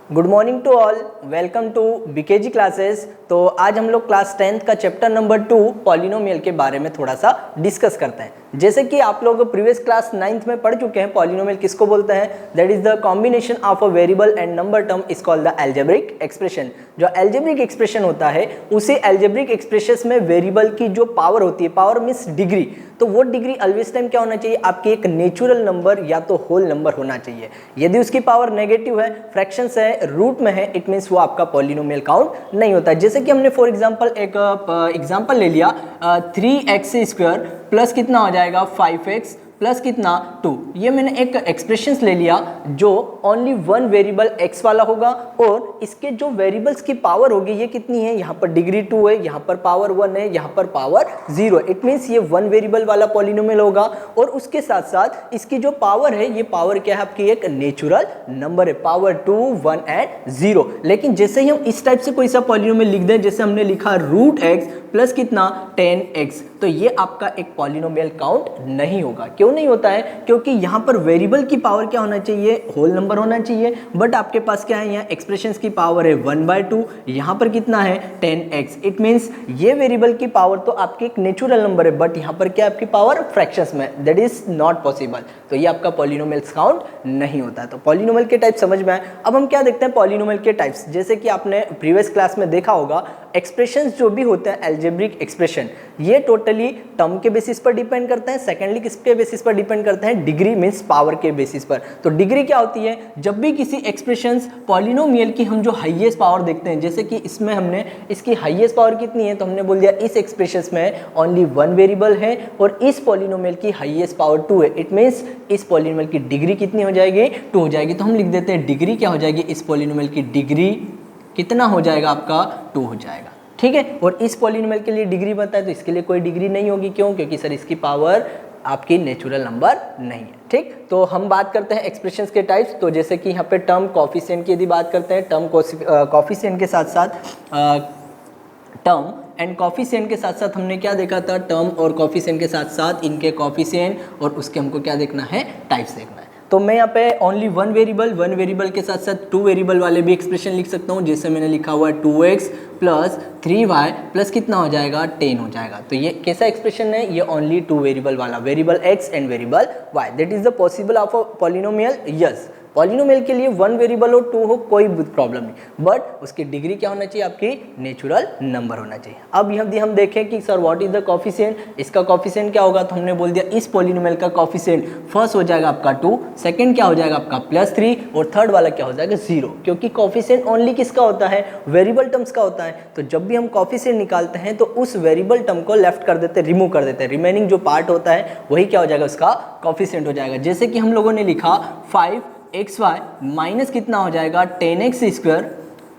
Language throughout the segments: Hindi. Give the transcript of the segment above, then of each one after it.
Good morning to all, welcome to BKG classes. तो आज हम लोग क्लास 10th का चैप्टर नंबर 2 पॉलिनोमियल के बारे में थोड़ा सा डिस्कस करते हैं। जैसे कि आप लोग प्रीवियस क्लास 9th में पढ़ चुके हैं, पॉलिनोमियल किसको बोलते हैं? That is the combination of a variable and number term is called the algebraic expression. जो अलजेब्रिक एक्सप्रेशन होता है उसी अलजेब्रिक एक्सप्रेशन में वेरिएबल की जो पावर होती है, पावर मीन्स डिग्री, तो वो डिग्री ऑलवेज टाइम क्या होना चाहिए? आपकी एक नेचुरल नंबर या तो होल नंबर होना चाहिए। यदि उसकी पावर नेगेटिव है, फ्रैक्शंस है, रूट में है, इट मीन्स वो आपका पॉलिनोमियल काउंट नहीं होता है। जैसे कि हमने फॉर एग्जांपल एक एग्जांपल ले लिया 3x² प्लस कितना हो जाएगा 5x प्लस कितना 2। ये मैंने एक एक्सप्रेशंस ले लिया जो ओनली वन वेरिएबल x वाला होगा और इसके जो वेरिएबल्स की पावर होगी ये कितनी है? यहाँ पर डिग्री 2 है, यहाँ पर पावर 1 है, यहाँ पर पावर 0 है। इट मीन्स ये वन वेरिएबल वाला पॉलिनोमियल होगा और उसके साथ साथ इसकी जो पावर है, ये पावर क्या है? आपकी एक नेचुरल नंबर है, पावर 2, 1 एंड 0। लेकिन जैसे ही हम इस टाइप से कोई सा पॉलिनोमियल लिख दें, जैसे हमने लिखा √x प्लस कितना 10x, तो ये आपका एक पॉलिनोमियल काउंट नहीं होगा। क्यों नहीं होता है? क्योंकि यहाँ पर वेरिएबल की पावर क्या होना चाहिए? होल नंबर होना चाहिए। बट आपके पास क्या है? यहाँ एक्सप्रेशंस की पावर है 1/2, यहाँ पर कितना है 10x। इट मीन्स ये वेरिएबल की पावर तो आपकी एक नेचुरल नंबर है, बट यहाँ पर क्या आपकी पावर फ्रैक्शंस में, दैट इज नॉट पॉसिबल। तो ये आपका पॉलिनोमियल्स काउंट नहीं होता है। तो पॉलिनोमियल के टाइप समझ में आए। अब हम क्या देखते हैं पॉलिनोमियल के टाइप्स। जैसे कि आपने प्रीवियस क्लास में देखा होगा, एक्सप्रेशंस जो भी होते हैं अलजेब्रिक एक्सप्रेशन, ये टोटली टर्म के बेसिस पर डिपेंड करते हैं। सेकेंडली किसके बेसिस पर डिपेंड करते हैं? डिग्री मीन्स पावर के बेसिस पर। तो डिग्री क्या होती है? जब भी किसी एक्सप्रेशंस पॉलिनोमियल की हम जो हाईएस्ट पावर देखते हैं, जैसे कि इसमें हमने इसकी हाईएस्ट पावर कितनी है, तो हमने बोल दिया इस एक्सप्रेशन में ओनली वन वेरिएबल है और इस पॉलिनोमियल की हाईएस्ट पावर 2 है। इट मीन्स इस पॉलिनोमियल की डिग्री कितनी हो जाएगी? 2 हो जाएगी। तो हम लिख देते हैं डिग्री क्या हो जाएगी? इस पॉलिनोमियल की डिग्री कितना हो जाएगा? आपका 2 हो जाएगा। ठीक है। और इस पॉलिनोमियल के लिए डिग्री बताए तो इसके लिए कोई डिग्री नहीं होगी। क्यों? क्योंकि सर इसकी पावर आपकी नेचुरल नंबर नहीं है। ठीक। तो हम बात करते हैं एक्सप्रेशंस के टाइप्स। तो जैसे कि यहाँ पे टर्म कोफिशिएंट की यदि बात करते हैं, टर्म कोफिशिएंट के साथ साथ टर्म एंड कोफिशिएंट के साथ साथ हमने क्या देखा था? टर्म और कोफिशिएंट के साथ साथ इनके कोफिशिएंट और उसके हमको क्या देखना है? टाइप्स देखना है। तो मैं यहाँ पे ओनली वन वेरिएबल के साथ साथ 2 वेरिएबल वाले भी एक्सप्रेशन लिख सकता हूँ। जैसे मैंने लिखा हुआ है 2x प्लस 3y प्लस कितना हो जाएगा? 10 हो जाएगा। तो ये कैसा एक्सप्रेशन है? ये ओनली 2 वेरिएबल वाला, variable x and variable y। That is the possible of a polynomial. Yes, polynomial के लिए वन वेरिएबल हो 2 हो कोई प्रॉब्लम नहीं, बट उसकी डिग्री क्या होना चाहिए? आपकी नेचुरल नंबर होना चाहिए। अब यदि हम देखें कि sir what is the coefficient, इसका कोफिशिएंट क्या होगा, तो हमने बोल दिया इस पॉलिनोमियल का कोफिशिएंट फर्स्ट हो जाएगा आपका 2, सेकंड क्या हो जाएगा आपका +3 और थर्ड वाला क्या हो जाएगा 0। क्योंकि कोफिशिएंट ओनली किसका होता है? वेरिएबल टर्म्स का होता है। तो जब भी हम कोफिशिएंट निकालते हैं तो उस वेरिएबल टर्म को लेफ्ट कर देते हैं, रिमूव कर देते हैं। रिमेनिंग जो पार्ट होता है वही क्या हो जाएगा? उसका कोफिशिएंट हो जाएगा। जैसे कि हम लोगों ने लिखा 5xy माइनस कितना हो जाएगा 10x²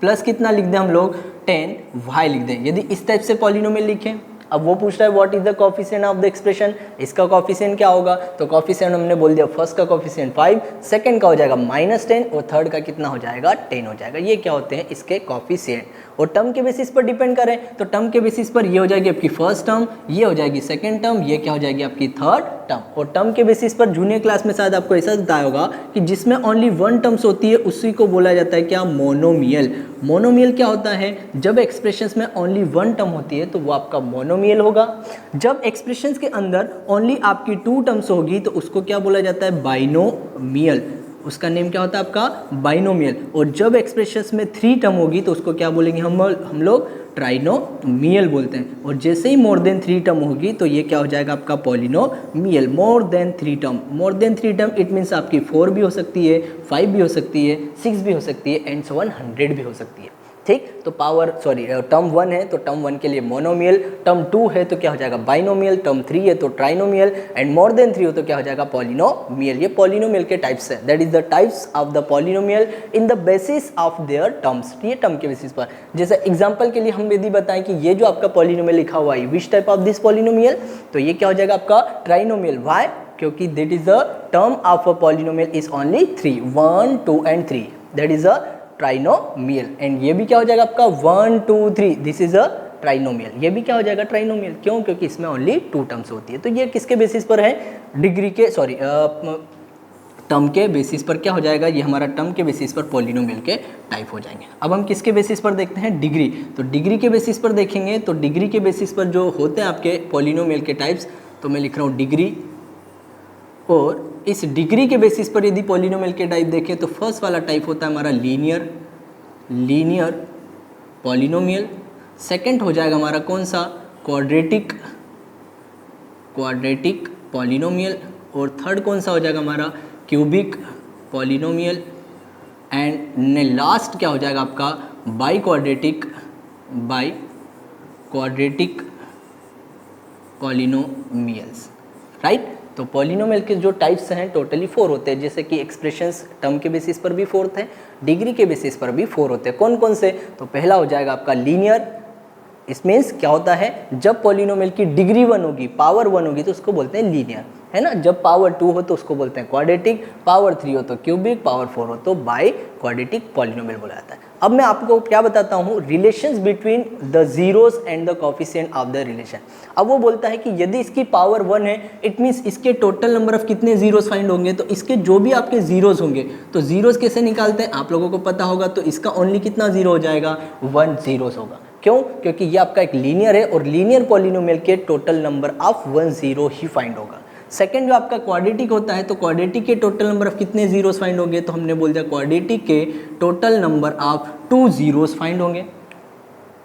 प्लस कितना लिख दें हम लोग 10y लिख दें। यदि इस टाइप से पॉलिनोमियल लिखें, अब वो पूछ रहा है what is the coefficient of the expression, इसका कोफिशिएंट क्या होगा? तो कोफिशिएंट हमने बोल दिया फर्स्ट का कोफिशिएंट 5, सेकंड का हो जाएगा -10 और थर्ड का कितना हो जाएगा? 10 हो जाएगा। ये क्या होते हैं? इसके कोफिशिएंट। और टर्म के बेसिस पर डिपेंड करें तो टर्म के बेसिस पर ये हो जाएगी आपकी फर्स्ट टर्म, ये हो जाएगी सेकंड टर्म, ये क्या हो जाएगी आपकी थर्ड टर्म। और टर्म के बेसिस पर जूनियर क्लास में शायद आपको ऐसा बताया होगा कि जिसमें ओनली वन टर्म्स होती है उसी को बोला जाता है क्या? मोनोमियल। मोनोमियल क्या होता है? जब एक्सप्रेशंस में ओनली वन टर्म होती है तो वो आपका मोनोमियल होगा। जब एक्सप्रेशंस के अंदर ओनली आपकी 2 टर्म्स होगी तो उसको क्या बोला जाता है? बाइनोमियल। उसका नेम क्या होता है आपका? बाइनोमियल। और जब एक्सप्रेशंस में 3 टर्म होगी तो उसको क्या बोलेंगे हम लोग? ट्राइनोमियल बोलते हैं। और जैसे ही मोर देन 3 टर्म होगी तो ये क्या हो जाएगा आपका? Polynomial. More than 3 term, more than 3 term it means आपकी 4 भी हो सकती है, 5 भी हो सकती है, 6 भी हो सकती है एंड 100 भी हो सकती है। ठीक। तो टर्म 1 है तो टर्म 1 के लिए मोनोमियल, टर्म 2 है तो क्या हो जाएगा? बाइनोमियल, टर्म 3 है तो ट्राइनोमियल एंड मोर देन 3 हो तो क्या हो जाएगा? पॉलिनोमियल। ये पॉलिनोमियल के टाइप्स है। That is the types of the polynomial in the basis of their terms. ये टर्म के बेसिस पर। जैसे एग्जांपल के लिए हम यदि बताएं कि ये जो आपका पॉलिनोमियल लिखा हुआ है, which type of this polynomial, तो ये क्या हो जाएगा आपका? ट्राइनोमियल। व्हाई? क्योंकि that is the term of a polynomial is only 3, 1, 2 and 3। That is a trinomial. And ये भी क्या हो जाएगा आपका? 1, 2, 3, दिस इज अ ट्राइनोमियल। ये भी क्या हो जाएगा? ट्राइनोमियल। क्यों? क्योंकि इसमें ओनली 2 टर्म्स होती है। तो ये किसके बेसिस पर है? डिग्री के टर्म के बेसिस पर क्या हो जाएगा, ये हमारा टर्म के बेसिस पर पॉलिनोमियल के टाइप हो जाएंगे। अब हम किसके बेसिस पर देखते हैं, डिग्री। तो डिग्री के बेसिस पर देखेंगे तो डिग्री के बेसिस पर जो होते हैं आपके पॉलिनोमियल के टाइप्स, तो मैं लिख रहा हूँ डिग्री, और इस डिग्री के बेसिस पर यदि पॉलिनोमियल के टाइप देखें तो फर्स्ट वाला टाइप होता है हमारा लीनियर पॉलिनोमियल। सेकंड हो जाएगा हमारा कौन सा, क्वाड्रेटिक पॉलिनोमियल, और थर्ड कौन सा हो जाएगा हमारा, क्यूबिक पॉलिनोमियल, एंड लास्ट क्या हो जाएगा आपका, बाई क्वाड्रेटिक पॉलिनोमियल्स, राइट। तो पॉलिनोमियल के जो टाइप्स हैं टोटली 4 होते हैं, जैसे कि एक्सप्रेशंस टर्म के बेसिस पर भी 4 थे, डिग्री के बेसिस पर भी 4 होते हैं। कौन कौन से, तो पहला हो जाएगा आपका लीनियर। इस मीन्स क्या होता है, जब पॉलिनोमियल की डिग्री 1 होगी, पावर 1 होगी, तो उसको बोलते हैं लीनियर, है ना। जब पावर 2 हो तो उसको बोलते हैं क्वाड्रेटिक, पावर 3 हो तो क्यूबिक, पावर 4 हो तो बाई क्वाड्रेटिक पॉलिनोमियल बोला जाता है। अब मैं आपको क्या बताता हूँ, relations between the zeros and the coefficient of the relation. अब वो बोलता है कि यदि इसकी पावर 1 है, इट मीन्स इसके टोटल नंबर ऑफ कितने जीरोस फाइंड होंगे, तो इसके जो भी आपके जीरोस होंगे, तो जीरोस कैसे निकालते हैं आप लोगों को पता होगा। तो इसका ओनली कितना जीरो हो जाएगा, 1 जीरोस होगा। क्यों, क्योंकि ये आपका एक लीनियर है, और लीनियर पॉलिनोमियल के total number of 1 zero he find होगा। सेकंड जो आपका क्वाड्रेटिक होता है, तो क्वाड्रेटिक के टोटल नंबर ऑफ कितने जीरोस फाइंड होंगे, तो हमने बोल दिया क्वाड्रेटिक के total number of 2 zeros find होंगे,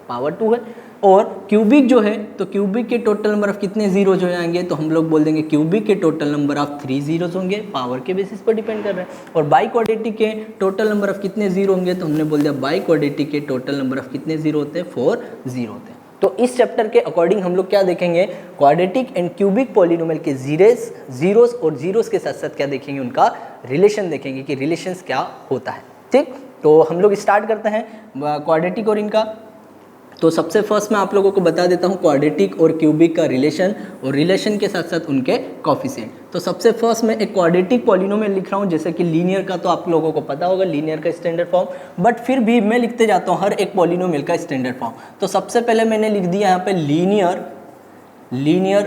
पावर 2 है। और क्यूबिक जो है, तो क्यूबिक के टोटल नंबर ऑफ कितने जीरोज हो जाएंगे, तो हम लोग बोल देंगे क्यूबिक के टोटल नंबर ऑफ 3 जीरोज होंगे, पावर के बेसिस पर डिपेंड कर रहे हैं। और बाई क्वाड्रेटिक के टोटल नंबर ऑफ कितने जीरो होंगे, तो हमने बोल दिया बाई क्वाड्रेटिक के टोटल नंबर ऑफ कितने जीरो होते हैं, 4 जीरो होते हैं। तो इस चैप्टर के अकॉर्डिंग हम लोग क्या देखेंगे, क्वाड्रेटिक एंड क्यूबिक पॉलिनोमियल के जीरोस और जीरोस के साथ साथ क्या देखेंगे, उनका रिलेशन देखेंगे कि रिलेशंस क्या होता है। ठीक, तो हम लोग स्टार्ट करते हैं क्वाड्रेटिक और इनका। तो सबसे फर्स्ट मैं आप लोगों को बता देता हूँ क्वाड्रेटिक और क्यूबिक का रिलेशन, और रिलेशन के साथ साथ उनके कोफिशिएंट। तो सबसे फर्स्ट मैं एक क्वाड्रेटिक पॉलिनोमियल लिख रहा हूँ, जैसे कि लीनियर का तो आप लोगों को पता होगा, लीनियर का स्टैंडर्ड फॉर्म, बट फिर भी मैं लिखते जाता हूँ हर एक पॉलिनोमियल का स्टैंडर्ड फॉर्म। तो सबसे पहले मैंने लिख दिया यहाँ पे लीनियर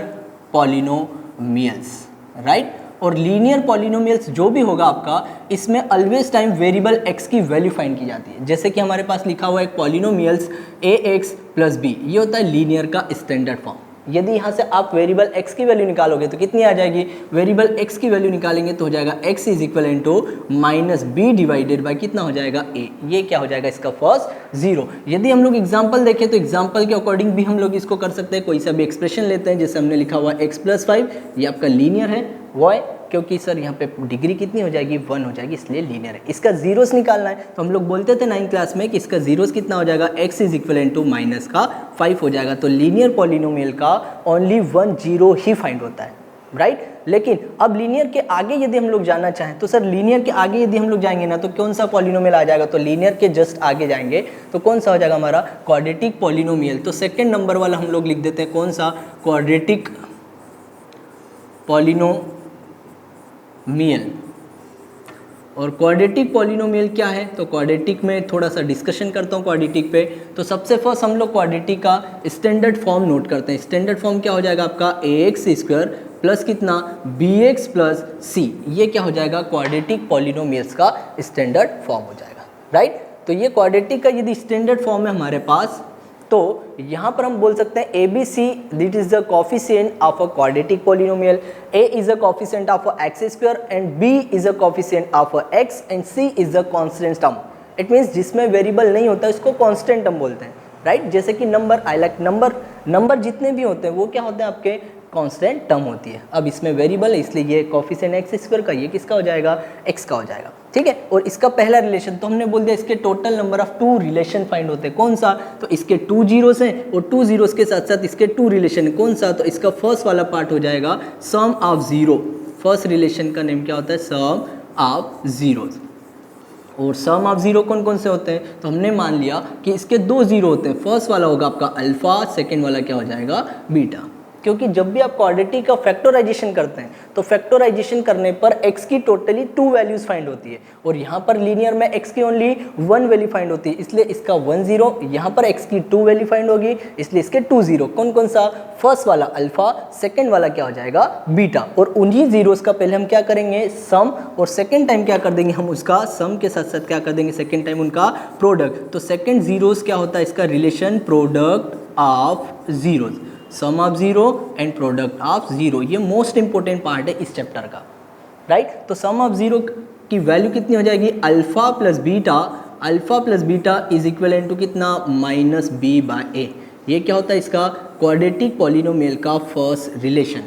पॉलिनोमियल्स, राइट। और लीनियर पॉलिनोमियल्स जो भी होगा आपका, इसमें ऑलवेज टाइम वेरिएबल x की वैल्यू फाइंड की जाती है। जैसे कि हमारे पास लिखा हुआ है पॉलिनोमियल्स ax + b, ये होता है लीनियर का स्टैंडर्ड फॉर्म। यदि यहाँ से आप वेरिएबल x की वैल्यू निकालोगे तो कितनी आ जाएगी, वेरिएबल x की वैल्यू निकालेंगे तो हो जाएगा x = -b डिवाइडेड बाय कितना हो जाएगा a। ये क्या हो जाएगा इसका फर्स्ट जीरो। यदि हम लोग एग्जांपल देखें तो एग्जांपल के अकॉर्डिंग भी हम लोग इसको कर सकते हैं। कोई सा भी एक्सप्रेशन लेते हैं, जैसे हमने लिखा हुआ x + 5, ये आपका लीनियर है। वाई, क्योंकि सर यहाँ पे डिग्री कितनी हो जाएगी, 1 हो जाएगी, इसलिए लीनियर है। इसका जीरोस निकालना है, तो हम लोग बोलते थे 9th क्लास में कि इसका जीरोस कितना हो जाएगा, x = -5 हो जाएगा। तो लीनियर पॉलिनोमियल का ओनली 1 जीरो ही फाइंड होता है, राइट। लेकिन अब लीनियर के आगे यदि हम लोग जाना चाहें, तो सर लीनियर के आगे यदि हम लोग जाएंगे ना, तो कौन सा पॉलिनोमियल आ जाएगा, तो लीनियर के जस्ट आगे जाएंगे तो कौन सा हो जाएगा हमारा, क्वाड्रेटिक पॉलिनोमियल। तो सेकेंड नंबर वाला हम लोग लिख देते हैं कौन सा, क्वाड्रेटिक पॉलिनोमियल। और क्वाड्रेटिक पॉलिनोमियल क्या है, तो क्वाड्रेटिक में थोड़ा सा डिस्कशन करता हूँ क्वाड्रेटिक पे। तो सबसे फर्स्ट हम लोग क्वाड्रेटिक का स्टैंडर्ड फॉर्म नोट करते हैं। स्टैंडर्ड फॉर्म क्या हो जाएगा आपका, ax² प्लस कितना, bx + c। ये क्या हो जाएगा, क्वाड्रेटिक पॉलिनोमियल्स का स्टैंडर्ड फॉर्म हो जाएगा, राइट। तो ये क्वाड्रेटिक का यदि स्टैंडर्ड फॉर्म है हमारे पास, तो यहाँ पर हम बोल सकते हैं ABC that is the coefficient of a quadratic polynomial, A is the coefficient of a x² and B is the coefficient of a x and C is the constant term. It means जिसमें वेरिएबल नहीं होता इसको कांस्टेंट टर्म बोलते हैं, राइट। जैसे कि नंबर, आई लाइक नंबर जितने भी होते हैं वो क्या होते हैं आपके, कांस्टेंट टर्म होती है। अब इसमें वेरिएबल है इसलिए ये कोफिशिएंट x² का, ये किसका हो जाएगा, x का हो जाएगा, ठीक है। और इसका पहला रिलेशन तो हमने बोल दिया इसके total number of 2 relation find होते हैं, कौन सा, तो इसके 2 जीरोस हैं और 2 जीरोस के साथ साथ इसके 2 रिलेशन है, कौन सा, तो इसका फर्स्ट वाला पार्ट हो जाएगा sum of zero. First relation का नेम क्या होता है, सम ऑफ जीरोस। और सम ऑफ जीरो कौन कौन से होते हैं, तो हमने मान लिया कि इसके 2 जीरो होते हैं। फर्स्ट वाला होगा आपका अल्फा, सेकेंड वाला क्या हो जाएगा, बीटा। क्योंकि जब भी आप क्वाड्रेटिक का फैक्टराइजेशन करते हैं तो फैक्टराइजेशन करने पर x की टोटली 2 वैल्यूज फाइंड होती है, और यहाँ पर लीनियर में x की ओनली 1 वैल्यू फाइंड होती है, इसलिए इसका 1 0, यहाँ पर x की 2 वैल्यू फाइंड होगी इसलिए इसके 2 0। कौन कौन सा? फर्स्ट वाला अल्फा, सेकंड वाला क्या हो जाएगा? बीटा। और उन्हीं जीरोस का पहले हम क्या करेंगे? सम, और सेकंड टाइम क्या कर देंगे हम? उसका सम के साथ साथ क्या कर देंगे? सेकंड टाइम उनका प्रोडक्ट। तो सेकंड जीरोस क्या होता है इसका relation? Product of zeros, sum of zero and product of zero. ये मोस्ट इंपॉर्टेंट पार्ट है इस चैप्टर का, राइट। तो सम ऑफ जीरो की वैल्यू कितनी हो जाएगी? Alpha plus beta, alpha plus beta is equal to कितना? Minus B by A. ये क्या होता है इसका? क्वाड्रेटिक पॉलिनोमियल का first relation,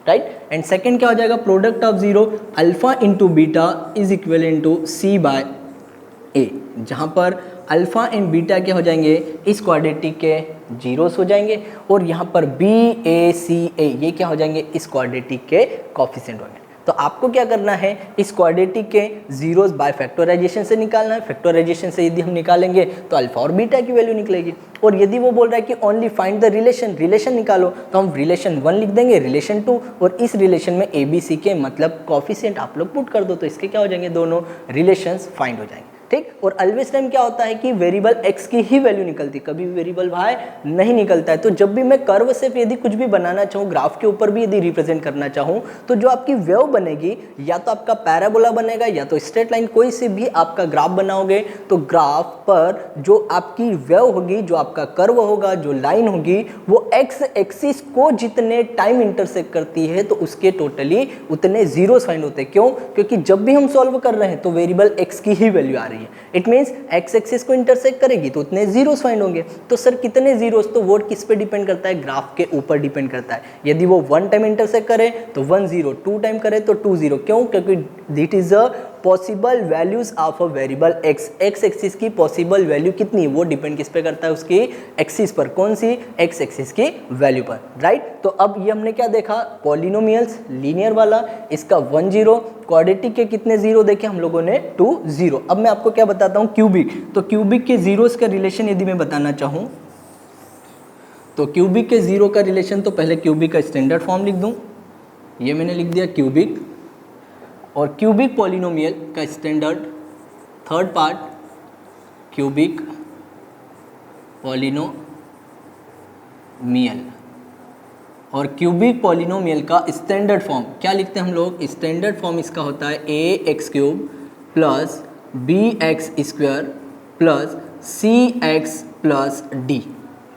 right. And second क्या हो जाएगा? Product of zero, alpha into beta is equal to c by a, जहाँ पर अल्फा एंड बीटा क्या हो जाएंगे? इस क्वाड्रेटिक के जीरोस हो जाएंगे, और यहाँ पर बी ए सी ए ये क्या हो जाएंगे? इस क्वाड्रेटिक के कोफिशिएंट होंगे। तो आपको क्या करना है? इस क्वाड्रेटिक के जीरोस बाय फैक्टराइजेशन से निकालना है। फैक्टराइजेशन से यदि हम निकालेंगे तो अल्फा और बीटा की वैल्यू निकलेगी। और यदि वो बोल रहा है कि only find the relation, relation निकालो, तो हम रिलेशन 1 लिख देंगे, रिलेशन 2, और इस रिलेशन में ए बी सी के मतलब कोफिशिएंट आप लोग पुट कर दो, तो इसके क्या हो जाएंगे? दोनों रिलेशंस फाइंड हो जाएंगे, ठीक। और ऑलवेज टाइम क्या होता है कि वेरिएबल x की ही वैल्यू निकलती, कभी भी वेरिएबल y नहीं निकलता है। तो जब भी मैं कर्व से यदि कुछ भी बनाना चाहूँ, ग्राफ के ऊपर भी यदि रिप्रेजेंट करना चाहूँ, तो जो आपकी वेव बनेगी या तो आपका पैराबोला बनेगा या तो स्ट्रेट लाइन, कोई से भी आपका ग्राफ बनाओगे तो ग्राफ पर जो आपकी वेव होगी, जो आपका कर्व होगा, जो लाइन होगी, वो x एक्सिस को जितने टाइम इंटरसेक्ट करती है तो उसके टोटली उतने जीरोस फाइंड होते हैं। क्यों? क्योंकि जब भी हम सॉल्व कर रहे हैं तो वेरिएबल x की ही वैल्यू आ रही है। इट मींस x एक्सिस को इंटरसेक्ट करेगी तो उतने जीरोस फाइंड होंगे। तो सर कितने जीरोस? तो वो किस पे डिपेंड करता है? ग्राफ के ऊपर डिपेंड करता है। यदि वो 1 टाइम इंटरसेक्ट करे तो 1 0, 2 टाइम करे तो 2 0। क्यों? क्योंकि that is a possible values of a variable x। x axis की पॉसिबल वैल्यू कितनी? वो डिपेंड किस पे करता है? उसकी एक्सिस पर। कौन सी? x एक्सिस की वैल्यू पर, राइट। तो अब ये हमने क्या देखा? पॉलिनोमियल्स, लीनियर वाला, इसका 1 0, क्वाड्रेटिक के कितने जीरो देखे हम लोगों ने? 2 0। अब मैं आपको क्या बताता हूँ? क्यूबिक। तो क्यूबिक के जीरोस का रिलेशन यदि मैं बताना चाहूँ तो क्यूबिक के जीरो का रिलेशन, तो पहले क्यूबिक का स्टैंडर्ड फॉर्म लिख दूँ, ये मैंने लिख दिया क्यूबिक। और क्यूबिक पॉलिनोमियल का standard third part, cubic polynomial. और क्यूबिक पॉलिनोमियल का स्टैंडर्ड फॉर्म क्या लिखते हैं हम लोग? स्टैंडर्ड फॉर्म इसका होता है a x cube plus b x square plus c x plus d,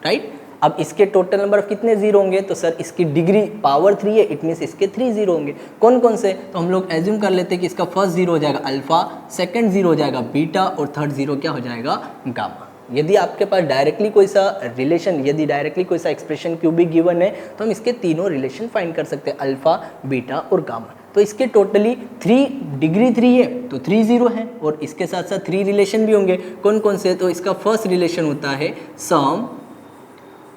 right. अब इसके टोटल नंबर कितने जीरो होंगे? तो सर इसकी डिग्री पावर 3 है, इट मीन्स इसके 3 जीरो होंगे। कौन कौन से? तो हम लोग एज्यूम कर लेते हैं कि इसका फर्स्ट जीरो हो जाएगा अल्फा, सेकंड जीरो हो जाएगा बीटा, और थर्ड जीरो क्या हो जाएगा? गामा। यदि आपके पास डायरेक्टली कोई सा रिलेशन, यदि डायरेक्टली कोई सा एक्सप्रेशन क्यूबिक गिवन है तो हम इसके तीनों रिलेशन फाइंड कर सकते हैं, अल्फा, बीटा और गामा। तो इसके टोटली 3 डिग्री 3 है तो 3 जीरो है, और इसके साथ साथ 3 रिलेशन भी होंगे। कौन कौन से? तो इसका फर्स्ट रिलेशन होता है सम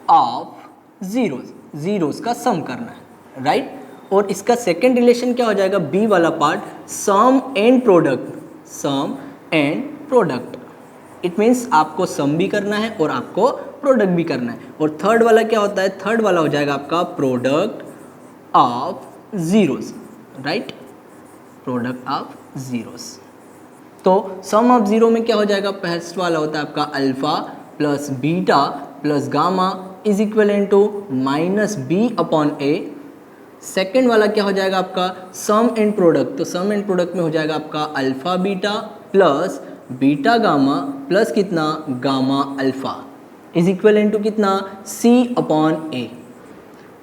ऑफ जीरोस, जीरोस का सम करना है, राइट। और इसका सेकंड रिलेशन क्या हो जाएगा? बी वाला part, sum and product, sum and product. It means आपको सम भी करना है और आपको प्रोडक्ट भी करना है। और थर्ड वाला क्या होता है? थर्ड वाला हो जाएगा आपका product of zeros, right, product of zeros. तो सम ऑफ जीरो में क्या हो जाएगा? फर्स्ट वाला होता है आपका alpha plus beta plus gamma is equal to minus B upon A. Second वाला क्या हो जाएगा आपका? Sum and product. तो सम एंड प्रोडक्ट में हो जाएगा आपका alpha beta plus beta gamma plus कितना? Gamma alpha is equal to कितना? सी अपॉन ए।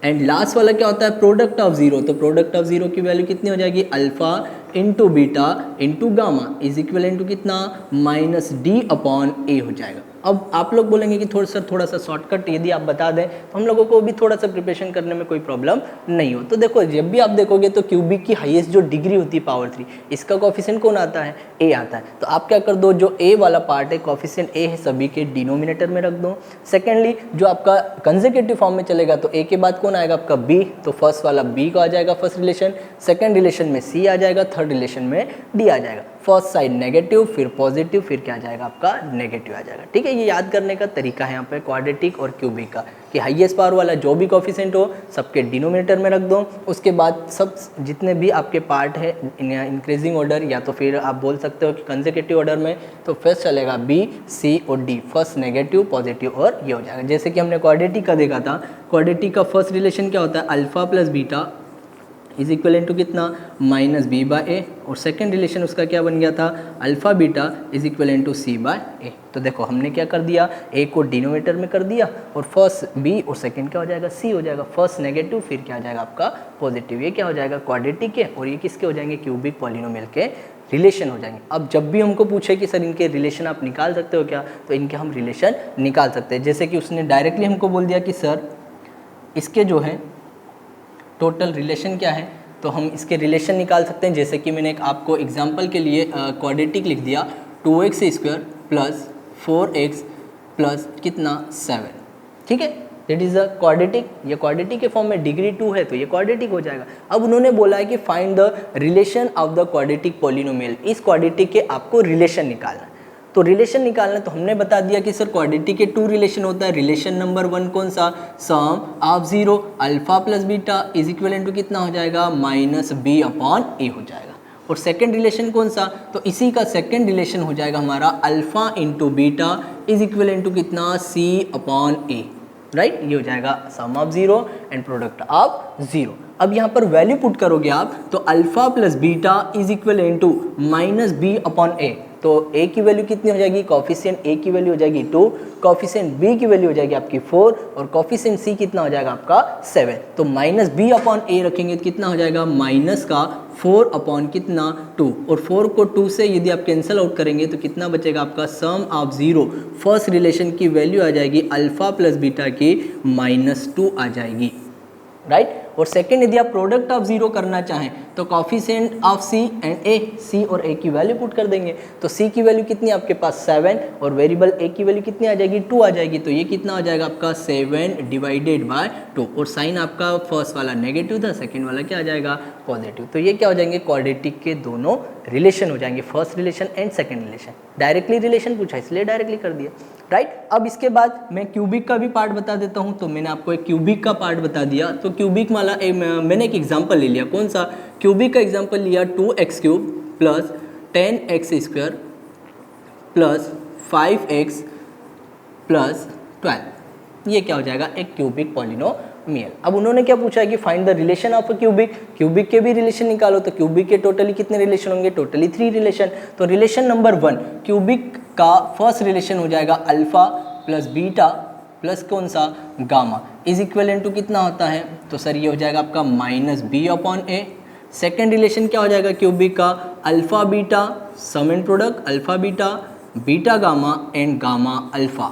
एंड लास्ट वाला क्या होता है? Product of zero. तो प्रोडक्ट ऑफ जीरो की वैल्यू कितनी हो जाएगी? Alpha into beta into gamma is equal to कितना? माइनस डी अपॉन ए हो जाएगा। अब आप लोग बोलेंगे कि थोड़ा सा शॉर्टकट यदि आप बता दें तो हम लोगों को भी थोड़ा सा प्रिपरेशन करने में कोई प्रॉब्लम नहीं हो। तो देखो जब भी आप देखोगे तो क्यूबिक की हाईएस्ट जो डिग्री होती है पावर 3, इसका कोफिशिएंट कौन आता है? ए आता है। तो आप क्या कर दो, जो ए वाला पार्ट है कोफिशिएंट ए है सभी के डिनोमिनेटर में रख दो। सेकेंडली जो आपका कंसेक्यूटिव फॉर्म में चलेगा तो ए के बाद कौन आएगा? आपका बी। तो फर्स्ट वाला बी का आ जाएगा फर्स्ट रिलेशन, सेकेंड रिलेशन में सी आ जाएगा, थर्ड रिलेशन में डी आ जाएगा। फर्स्ट साइड नेगेटिव, फिर पॉजिटिव, फिर क्या आ जाएगा आपका नेगेटिव आ जाएगा। ठीक है, ये याद करने का तरीका है यहाँ पे क्वाड्रेटिक और क्यूबिक का, कि हाईएस्ट पावर वाला जो भी कोफिशिएंट हो सबके डिनोमिनेटर में रख दो, उसके बाद सब जितने भी आपके पार्ट है इंक्रीजिंग ऑर्डर या तो फिर आप बोल सकते हो कि कंसेक्यूटिव ऑर्डर में, तो फर्स्ट चलेगा बी, सी और डी, फर्स्ट नेगेटिव, पॉजिटिव और ये हो जाएगा। जैसे कि हमने क्वाड्रेटिक का देखा था, क्वाड्रेटिक का फर्स्ट रिलेशन क्या होता है, alpha plus beta is equal to कितना, माइनस बी बाय ए, और सेकेंड रिलेशन उसका क्या बन गया था, alpha beta is equal to c by a. तो देखो हमने क्या कर दिया, ए को डिनोमिनेटर में कर दिया और फर्स्ट बी और सेकेंड क्या हो जाएगा, सी हो जाएगा, फर्स्ट नेगेटिव फिर क्या हो जाएगा आपका पॉजिटिव। ये क्या हो जाएगा क्वाड्रेटिक के, और ये किसके हो जाएंगे, क्यूबिक पॉलिनोमियल के रिलेशन हो जाएंगे। अब जब भी हमको पूछे कि सर इनके रिलेशन आप निकाल सकते हो क्या, तो इनके हम रिलेशन निकाल सकते हैं। जैसे कि उसने डायरेक्टली हमको बोल दिया कि सर इसके जो है टोटल रिलेशन क्या है, तो हम इसके रिलेशन निकाल सकते हैं। जैसे कि मैंने एक आपको एग्जांपल के लिए क्वाड्रेटिक लिख दिया, 2x² प्लस 4x प्लस कितना 7, ठीक है, दैट इज़ अ क्वाड्रेटिक। ये क्वाड्रेटिक के फॉर्म में डिग्री 2 है तो ये क्वाड्रेटिक हो जाएगा। अब उन्होंने बोला है कि find the relation of the quadratic polynomial, इस क्वाड्रेटिक के आपको रिलेशन निकालना है। तो रिलेशन निकालना, तो हमने बता दिया कि सर क्वाड्रेटिक के 2 रिलेशन होता है। रिलेशन नंबर 1 कौन सा, sum of 0 alpha plus beta is equal to कितना हो जाएगा, माइनस बी अपॉन ए हो जाएगा। और सेकंड रिलेशन कौन सा, तो इसी का सेकंड रिलेशन हो जाएगा हमारा alpha into beta is equal to कितना, सी अपॉन ए, राइट। ये हो जाएगा sum of 0 and product of 0। अब यहाँ पर वैल्यू पुट करोगे आप, तो alpha plus beta is equal to minus B upon a, तो ए की वैल्यू कितनी हो जाएगी, कॉफिशिएंट ए की वैल्यू हो जाएगी 2, कॉफिशिएंट बी की वैल्यू हो जाएगी आपकी 4 और कॉफिशिएंट सी कितना हो जाएगा आपका 7। तो माइनस बी अपॉन ए रखेंगे तो कितना हो जाएगा, माइनस का 4 अपॉन कितना 2, और 4 को 2 से यदि आप कैंसिल आउट करेंगे तो कितना बचेगा आपका, सम ऑफ 0 फर्स्ट रिलेशन की वैल्यू आ जाएगी अल्फा प्लस बीटा की -2 आ जाएगी, राइट। और सेकंड यदि आप प्रोडक्ट ऑफ 0 करना चाहें तो कॉफिशिएंट ऑफ सी एंड ए, सी और ए की वैल्यू पुट कर देंगे। तो सी की वैल्यू कितनी आपके पास 7 और वेरिएबल ए की वैल्यू कितनी आ जाएगी 2 आ जाएगी। तो ये कितना हो जाएगा आपका 7 डिवाइडेड बाय 2, और साइन आपका फर्स्ट वाला नेगेटिव था, सेकंड वाला क्या आ जाएगा पॉजिटिव। तो ये क्या हो जाएंगे, क्वाड्रेटिक के दोनों रिलेशन हो जाएंगे, first relation and second relation. Directly relation पूछा इसलिए डायरेक्टली कर दिया, राइट। अब इसके बाद मैं क्यूबिक का भी पार्ट बता देता हूँ। तो मैंने आपको एक क्यूबिक का पार्ट बता दिया, तो क्यूबिक वाला मैंने एक एग्जांपल ले लिया, कौन सा, क्यूबिक का एग्जांपल लिया 2x³ plus 10x² plus 5x plus 12। ये क्या हो जाएगा, एक क्यूबिक पॉलिनोमियल। अब उन्होंने क्या पूछा है कि find the relation of a cubic, cubic के भी रिलेशन निकालो। तो क्यूबिक के टोटली कितने रिलेशन होंगे, टोटली 3 रिलेशन। तो रिलेशन नंबर 1 क्यूबिक का फर्स्ट रिलेशन हो जाएगा अल्फा प्लस बीटा प्लस कौन सा, गामा इज इक्वल टू कितना होता है, तो सर ये हो जाएगा आपका माइनस बी अपॉन ए। सेकेंड रिलेशन क्या हो जाएगा क्यूबिक का, alpha beta sum and product alpha beta, beta gamma and gamma alpha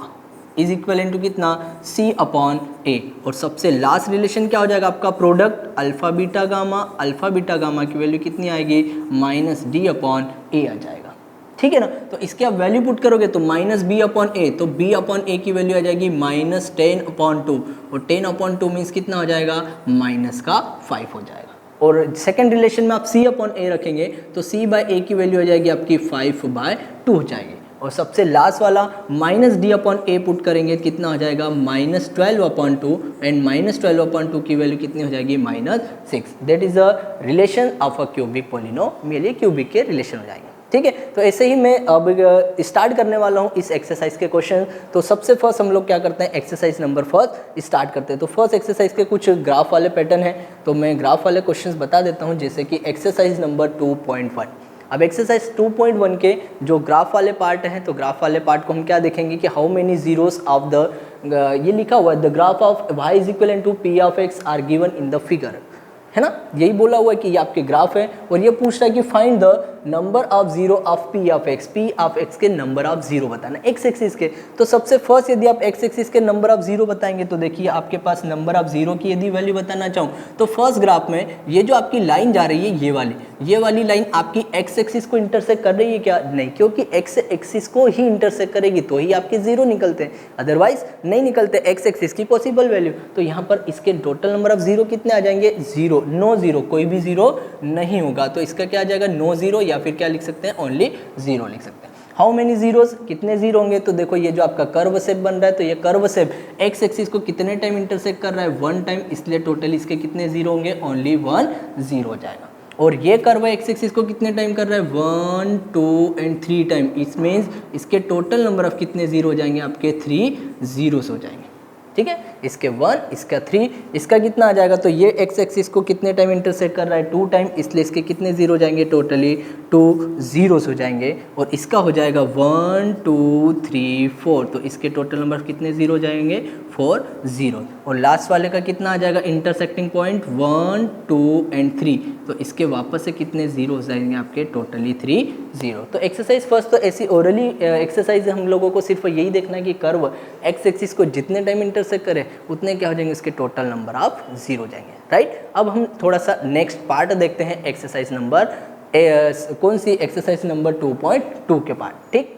is equal to कितना, सी अपॉन ए। और सबसे लास्ट रिलेशन क्या हो जाएगा आपका, प्रोडक्ट अल्फा बीटा गामा की वैल्यू कितनी आएगी, माइनस डी अपॉन ए आ जाएगा, ठीक है ना। तो इसके आप वैल्यू पुट करोगे तो माइनस बी अपॉन ए, तो बी अपॉन ए की वैल्यू आ जाएगी माइनस 10/2, और 10/2 मीन्स कितना हो जाएगा, माइनस का 5 हो जाएगा। और सेकंड रिलेशन में आप सी अपॉन ए रखेंगे तो सी बाय ए की वैल्यू आ जाएगी आपकी 5/2 हो जाएगी। और सबसे लास्ट वाला माइनस डी अपॉन ए पुट करेंगे कितना हो जाएगा, -12/2, एंड -12/2 की वैल्यू कितनी हो जाएगी, -6। That is a relation of a cubic polynomial, ये क्यूबिक के रिलेशन हो जाएंगे, ठीक है। तो ऐसे ही मैं अब स्टार्ट करने वाला हूँ इस एक्सरसाइज के क्वेश्चन। तो सबसे फर्स्ट हम लोग क्या करते हैं, एक्सरसाइज नंबर फर्स्ट स्टार्ट करते हैं। तो फर्स्ट एक्सरसाइज के कुछ ग्राफ वाले पैटर्न हैं, तो मैं ग्राफ वाले क्वेश्चंस बता देता हूँ, जैसे कि एक्सरसाइज नंबर 2.1। अब एक्सरसाइज 2.1 के जो ग्राफ वाले पार्ट हैं, तो ग्राफ वाले पार्ट को हम क्या देखेंगे कि how many zeros of the, ये लिखा हुआ है the graph of y is equal to p of x are given in the figure, है ना, यही बोला हुआ है कि ये आपके ग्राफ है। और ये पूछ रहा है कि find the number of 0 of p of x के नंबर ऑफ 0 बताना x एक्सिस के। तो सबसे फर्स्ट यदि आप x एक्सिस के नंबर ऑफ 0 बताएंगे तो देखिए आपके पास नंबर ऑफ 0 की यदि वैल्यू बताना चाहूँ तो फर्स्ट ग्राफ में ये जो आपकी लाइन जा रही है ये वाली, ये वाली लाइन आपकी एक्स एक्सिस को इंटरसेक्ट कर रही है क्या? नहीं, क्योंकि एक्स एक्सिस को ही इंटरसेक्ट करेगी तो ही आपके जीरो निकलते हैं, अदरवाइज नहीं निकलते एक्स एक्सिस की पॉसिबल वैल्यू। तो यहाँ पर इसके टोटल नंबर ऑफ जीरो कितने आ जाएंगे? जीरो, नो जीरो, कोई भी जीरो नहीं होगा, तो इसका क्या आ जाएगा? नो जीरो, या फिर क्या लिख सकते हैं? ओनली जीरो लिख सकते हैं। हाउ मेनी जीरोस, कितने जीरो होंगे? तो देखो ये जो आपका कर्व शेप बन रहा है, तो ये कर्व शेप एक्स एक्सिस को कितने टाइम इंटरसेक्ट कर रहा है? वन टाइम, इसलिए टोटल इसके कितने जीरो होंगे? ओनली वन जीरो हो जाएगा। और ये कर्व एक्स एक्सिस को कितने टाइम कर रहा है? 1 2 एंड 3 टाइम, इस मीन्स इसके टोटल नंबर ऑफ कितने जीरो हो जाएंगे? आपके 3 जीरोस हो जाएंगे। ठीक है, इसके 1, इसका 3, इसका कितना आ जाएगा? तो ये एक्स एक्सिस को कितने टाइम इंटरसेक्ट कर रहा है? 2 टाइम, इसलिए इसके कितने जीरो हो जाएंगे? टोटली 2 जीरोस हो जाएंगे। और इसका हो जाएगा 1 2 3 4, तो इसके टोटल नंबर कितने जीरो हो जाएंगे? 4 जीरो। और लास्ट वाले का कितना आ जाएगा? इंटरसेक्टिंग पॉइंट 1 2 एंड 3, तो इसके वापस से कितने जीरो हो जाएंगे? आपके टोटली 3 जीरो। तो एक्सरसाइज फर्स्ट, तो ऐसी ओरली एक्सरसाइज हम लोगों को सिर्फ यही देखना है कि कर्व एक्स एक्सिस को जितने टाइम इंटरसेक्ट करे उतने क्या हो जाएंगे? इसके टोटल नंबर ऑफ जीरो हो जाएंगे, राइट। अब हम थोड़ा सा नेक्स्ट पार्ट देखते हैं, एक्सरसाइज नंबर कौन सी? एक्सरसाइज नंबर 2.2 के पार्ट, ठीक।